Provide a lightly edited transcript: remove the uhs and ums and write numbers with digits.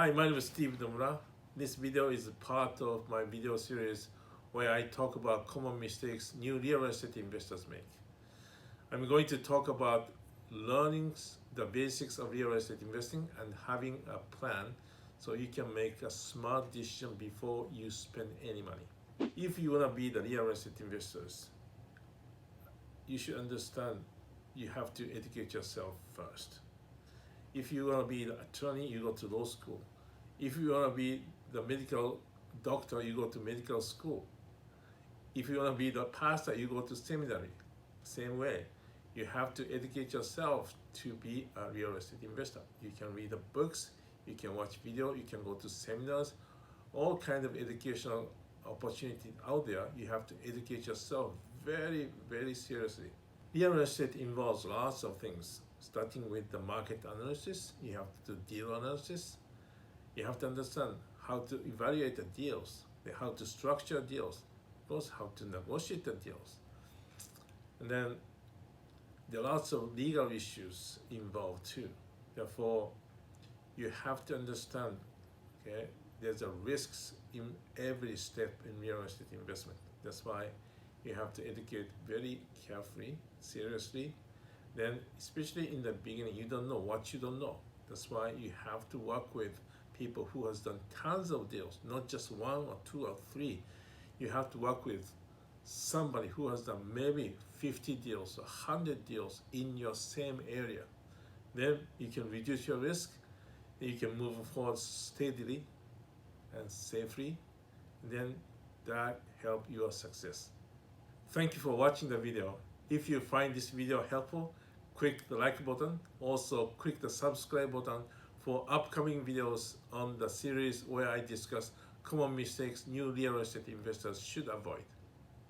Hi, my name is Steve Nomura. This video is part of my video series where I talk about common mistakes new real estate investors make. I'm going to talk about learning the basics of real estate investing and having a plan so you can make a smart decision before you spend any money. If you want to be the real estate investors, you should understand you have to educate yourself first. If you want to be the attorney, you go to law school. If you want to be the medical doctor, you go to medical school. If you want to be the pastor, you go to seminary. Same way, you have to educate yourself to be a real estate investor. You can read the books, you can watch video, you can go to seminars, all kind of educational opportunities out there. You have to educate yourself very, very seriously. Real estate involves lots of things, starting with the market analysis. You have to do deal analysis. You have to understand how to evaluate the deals, how to structure deals, of course, how to negotiate the deals. And then there are lots of legal issues involved too. Therefore, you have to understand, okay, there's a risks in every step in real estate investment. That's why you have to educate very carefully, seriously. Then, especially in the beginning, you don't know what you don't know. That's why you have to work with people who has done tons of deals, not just one or two or three. You have to work with somebody who has done maybe 50 deals or 100 deals in your same area. Then you can reduce your risk. You can move forward steadily and safely. Then that help your success. Thank you for watching the video. If you find this video helpful, click the like button. Also, click the subscribe button for upcoming videos on the series where I discuss common mistakes new real estate investors should avoid.